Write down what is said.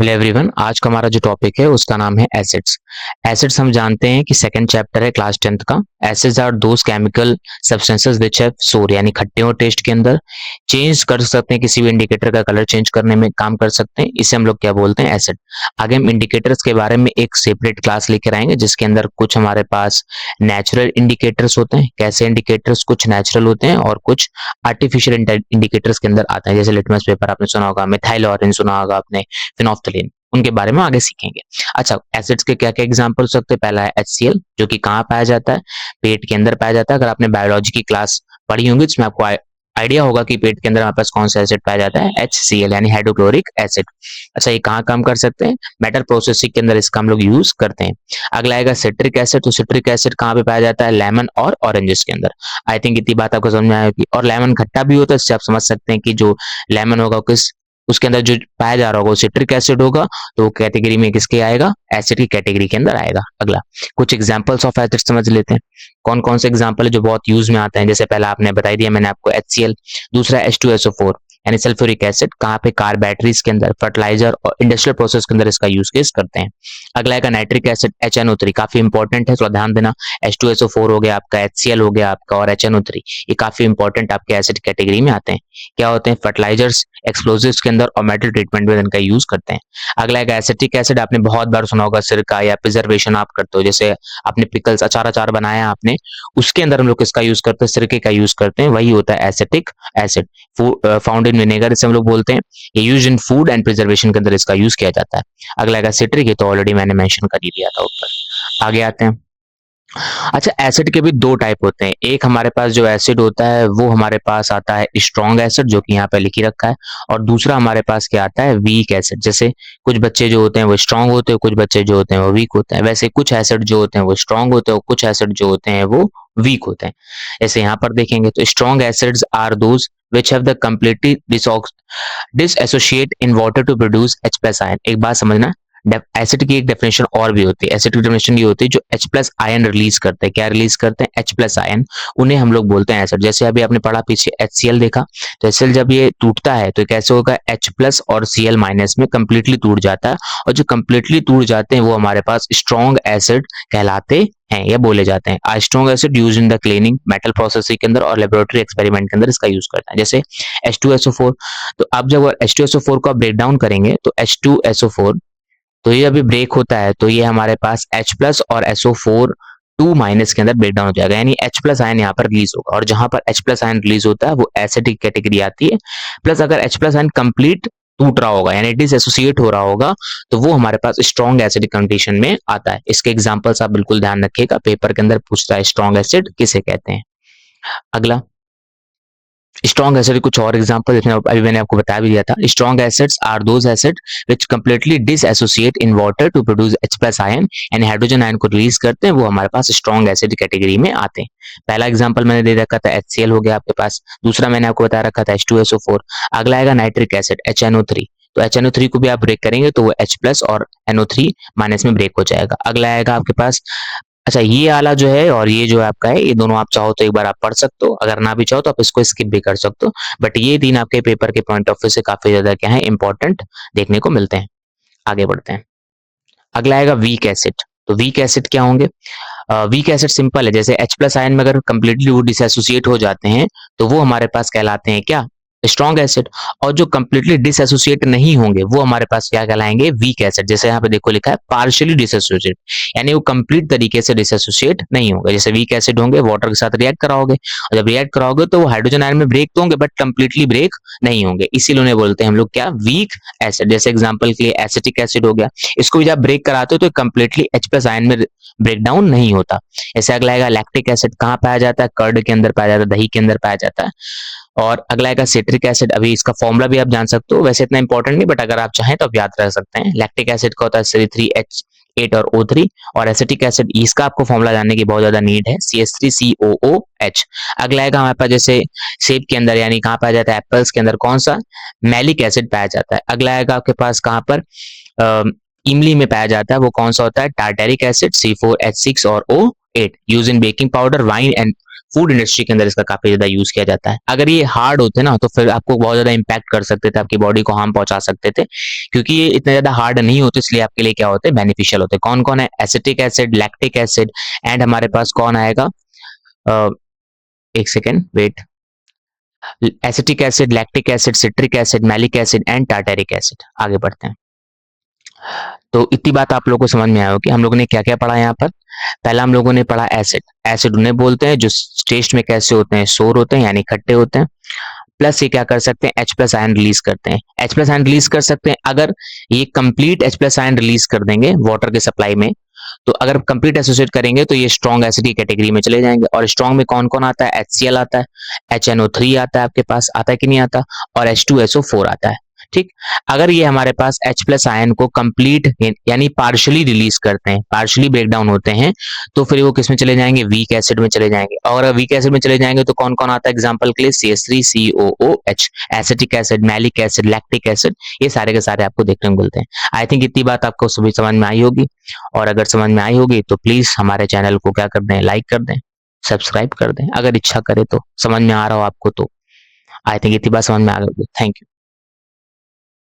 Hello everyone, आज का हमारा जो टॉपिक है उसका नाम है एसिड्स। एसिड्स हम जानते हैं कि सेकंड चैप्टर है क्लास 10th का। Acids are those chemical substances which have sour, यानी खट्टे और टेस्ट के अंदर चेंज कर सकते हैं, किसी भी इंडिकेटर का कलर चेंज करने में काम कर सकते हैं। इसे हम लोग क्या बोलते हैं, एसिड। आगे हम इंडिकेटर्स के बारे में एक सेपरेट क्लास लेकर आएंगे जिसके अंदर कुछ हमारे पास नेचुरल इंडिकेटर्स होते हैं। कैसे इंडिकेटर्स, कुछ नेचुरल होते हैं और कुछ आर्टिफिशियल इंडिकेटर्स के अंदर आते हैं। जैसे लिटमस पेपर आपने सुना होगा, मिथाइल ऑरेंज सुना होगा आपने, फिनोफ्थलीन, उनके बारे में आगे सीखेंगे। अच्छा, एसिड्स के क्या क्या एग्जांपल हो सकते हैं। पहला है HCl, जो कि कहाँ पाया जाता है, पेट के अंदर पाया जाता है। अगर आपने बायोलॉजी की क्लास पढ़ी होंगी जिसमें आपको आइडिया होगा कि पेट के अंदर हमारे पास कौन सा एसिड पाया जाता है, HCl यानी हाइड्रोक्लोरिक एसिड। अच्छा, ये कहाँ काम कर सकते हैं, मेटल प्रोसेसिंग के अंदर इसका हम लोग यूज करते हैं। अगला आएगा सिट्रिक एसिड। तो सिट्रिक एसिड कहाँ पे पाया जाता है, लेमन और ऑरेंजेस के अंदर। आई थिंक इतनी बात आपको समझ में आएगी। और लेमन खट्टा भी होता है, इससे आप समझ सकते हैं कि जो लेमन होगा किस उसके अंदर जो पाया जा रहा होगा वो सिट्रिक एसिड होगा, तो कैटेगरी में किसके आएगा, एसिड की कैटेगरी के अंदर आएगा। अगला कुछ एग्जांपल्स ऑफ एसिड समझ लेते हैं। कौन कौन से एग्जांपल है जो बहुत यूज में आते हैं। जैसे पहला आपने बता दिया मैंने आपको HCl, दूसरा H2SO4 यानी सल्फ्यूरिक एसिड, कहाँ पे, कार बैटरीज के अंदर, फर्टिलाइजर और इंडस्ट्रियल प्रोसेस के अंदर इसका यूज केस करते हैं। अगला है नाइट्रिक एसिड HNO3, काफी इंपॉर्टेंट है, थोड़ा ध्यान देना। H2SO4 हो गया आपका, HCl हो गया आपका और HNO3, ये काफी इंपॉर्टेंट आपके एसिड कैटेगरी में आते हैं। क्या होते हैं, फर्टिलाइजर्स, एक्सप्लोजिव्स के अंदर और मेटल ट्रीटमेंट में इनका यूज करते हैं। अगला है एसिटिक एसिड, आपने बहुत बार सुना होगा, सिरका या प्रिजर्वेशन आप करते हो, जैसे आपने पिकल्स अचार बनाया आपने, उसके अंदर हम लोग किसका यूज करते हैं, सिरके का यूज करते हैं, वही होता है acetic acid. Found in vinegar इसे हम लोग बोलते हैं। ये use in food and preservation के अंदर इसका यूज किया जाता है। अगला है सिट्रिक, ये तो ऑलरेडी मैंने मेंशन कर ही दिया था ऊपर। आगे आते हैं। अच्छा, एसिड के भी दो टाइप होते हैं। एक हमारे पास जो एसिड होता है वो हमारे पास आता है स्ट्रॉन्ग एसिड, जो कि यहाँ पे लिखी रखा है, और दूसरा हमारे पास क्या आता है, वीक एसिड। जैसे कुछ बच्चे जो होते हैं वो स्ट्रॉन्ग होते हैं, कुछ बच्चे जो होते हैं वो वीक होते हैं। वैसे कुछ एसिड जो होते हैं वो स्ट्रॉन्ग होते हैं और कुछ एसिड जो होते हैं वो वीक होते हैं। ऐसे यहाँ पर देखेंगे तो strong acids are those which have the completely disassociate in water to produce H plus ion। एक बात समझना, एसिड की एक डेफिनेशन और भी होती है। एसिड की डेफिनेशन ये होती है जो H प्लस आयन रिलीज करते हैं। क्या रिलीज करते हैं, H प्लस आयन, उन्हें हम लोग बोलते हैं एसिड। जैसे अभी आपने पढ़ा पीछे HCl देखा, तो HCl जब ये टूटता है तो कैसे होगा, H प्लस और Cl माइनस में कंप्लीटली टूट जाता है, और जो कंप्लीटली टूट जाते हैं वो हमारे पास स्ट्रॉन्ग एसिड कहलाते हैं या बोले जाते हैं। A strong acid use in the cleaning, metal processing के अंदर और लेबोरेटरी एक्सपेरिमेंट के अंदर इसका यूज करते हैं। जैसे H2SO4, तो अब जब H2SO4 को आप ब्रेक डाउन करेंगे तो H2SO4, तो ये अभी ब्रेक होता है तो ये हमारे पास H प्लस और SO4 2 माइनस के अंदर ब्रेक डाउन हो जाएगा, यानी H प्लस आयन यहाँ पर रिलीज होगा, और जहां पर H प्लस आयन रिलीज होता है वो एसिडिक कैटेगरी आती है। प्लस अगर H प्लस आयन कंप्लीट टूट रहा होगा यानी डिसएसोसिएट हो रहा होगा तो वो हमारे पास स्ट्रॉन्ग एसिडिक कंडीशन में आता है। इसके एग्जांपल्स आप बिल्कुल ध्यान रखिएगा, पेपर के अंदर पूछता है स्ट्रॉन्ग एसिड किसे कहते हैं। अगला स्ट्रॉन्ग एसिड कुछ और एग्जांपल इसमें अभी मैंने आपको बता भी दिया था। Strong acids are those acid which completely dissociate in water to produce H plus ion, यानी हाइड्रोजन आयन को रिलीज करते हैं, वो हमारे पास स्ट्रॉन्ग एसिड कैटेगरी में आते हैं। पहला एग्जांपल मैंने दे रखा था HCl हो गया आपके पास, दूसरा मैंने आपको बता रखा था H2SO4। अगला आएगा नाइट्रिक एसिड HNO3, तो HNO3 को भी आप ब्रेक करेंगे तो वो H प्लस और NO3 माइनस में ब्रेक हो जाएगा। अगला आएगा आपके पास, अच्छा ये वाला जो है और ये जो आपका है, ये दोनों आप चाहो तो एक बार आप पढ़ सकते हो, अगर ना भी चाहो तो आप इसको स्किप भी कर सकते हो, बट ये तीन आपके पेपर के पॉइंट ऑफ व्यू से काफी ज्यादा क्या है, इंपॉर्टेंट देखने को मिलते हैं। आगे बढ़ते हैं। अगला आएगा वीक एसिड। तो वीक एसिड क्या होंगे, वीक एसिड सिंपल है, जैसे H प्लस आयन में अगर कंप्लीटली वो डिसएसोसिएट हो जाते हैं तो वो हमारे पास कहलाते हैं क्या, स्ट्रॉन्ग एसिड। और जो कंप्लीटली डिसएसोसिएट नहीं होंगे वो हमारे पास क्या कहलाएंगे, वीक एसिड। जैसे यहाँ पे देखो लिखा है पार्शियली डिसएसोसिएट, यानी वो कंप्लीट तरीके से डिसएसोसिएट नहीं होंगे। जैसे वीक एसिड होंगे, वाटर के साथ रिएक्ट कराओगे, और जब रिएक्ट कराओगे तो वो हाइड्रोजन आयन में ब्रेक तो होंगे बट कंप्लीटली ब्रेक नहीं होंगे, इसीलिए उन्हें बोलते हैं हम लोग क्या, वीक एसिड। जैसे एग्जाम्पल के लिए एसिटिक एसिड हो गया, इसको भी जब ब्रेक कराते हो तो कंप्लीटली H प्लस आयन में ब्रेक डाउन नहीं होता। ऐसे अगला आएगा लैक्टिक एसिड, कहाँ पाया जाता है, कर्ड के अंदर पाया जाता है, दही के अंदर पाया जाता है। और अगला आएगा सिट्रिक एसिड, अभी इसका फॉर्मूला भी आप जान सकते हो, वैसे इतना इंपॉर्टेंट नहीं बट अगर आप चाहें तो आप याद रख सकते हैं। लैक्टिक एसिड का होता है C3H8 और O3, और एसिटिक एसिड इसका आपको फॉर्मूला जानने की बहुत ज्यादा नीड है, CH3COOH। अगला आएगा हमारे पास जैसे सेब के अंदर, यानी कहाँ पाया जाता है, एप्पल्स के अंदर कौन सा, मैलिक एसिड पाया जाता है। अगला आएगा आपके पास कहाँ पर, इमली में पाया जाता है, वो कौन सा होता है, टार्टेरिक एसिड C4H6 और O8, use in baking powder, wine and food industry के अंदर इसका काफी ज्यादा यूज किया जाता है। अगर ये हार्ड होते ना तो फिर आपको बहुत ज्यादा इम्पैक्ट कर सकते थे, आपकी बॉडी को हार्म पहुंचा सकते थे। क्योंकि ये इतने ज्यादा हार्ड नहीं होते, इसलिए आपके लिए क्या होते हैं, बेनिफिशियल होते हैं। कौन कौन है, acetic acid, lactic acid, and हमारे पास कौन आएगा, एक second wait, acetic acid, lactic acid, citric acid, malic acid and tartaric acid. आगे बढ़ते हैं। तो इतनी बात आप लोगों को समझ में आया कि हम लोगों ने क्या क्या पढ़ा यहाँ पर। पहला हम लोगों ने पढ़ा एसिड। एसिड उन्हें बोलते हैं जो टेस्ट में कैसे होते हैं, सोर होते हैं यानी खट्टे होते हैं। प्लस ये क्या कर सकते हैं, H प्लस आयन रिलीज करते हैं। H प्लस आयन रिलीज कर सकते हैं अगर ये complete H plus ion release कर देंगे वाटर के सप्लाई में, तो अगर कंप्लीट एसोसिएट करेंगे तो ये स्ट्रॉन्ग एसिड की कैटेगरी में चले जाएंगे। और स्ट्रॉन्ग में कौन कौन आता है, HCl आता है, HNO3 आता है, आपके पास आता है कि नहीं आता, और H2SO4 आता है। ठीक, अगर ये हमारे पास H प्लस आयन को कंप्लीट यानी पार्शियली रिलीज करते हैं, पार्शियली ब्रेक डाउन होते हैं, तो फिर वो किस में चले जाएंगे, वीक एसिड में चले जाएंगे। और अगर वीक एसिड में चले जाएंगे तो कौन कौन आता है एग्जांपल के लिए, CH3COOH, acetic acid, malic acid, lactic acid, ये सारे के सारे आपको देखने को मिलते हैं। आई थिंक इतनी बात आपको सभी समझ में आई होगी, और अगर समझ में आई होगी तो प्लीज हमारे चैनल को क्या कर दें, लाइक कर दें, सब्सक्राइब कर दें, अगर इच्छा करे तो, समझ में आ रहा हो आपको तो। आई थिंक इतनी बात समझ में आ गई। Thank you.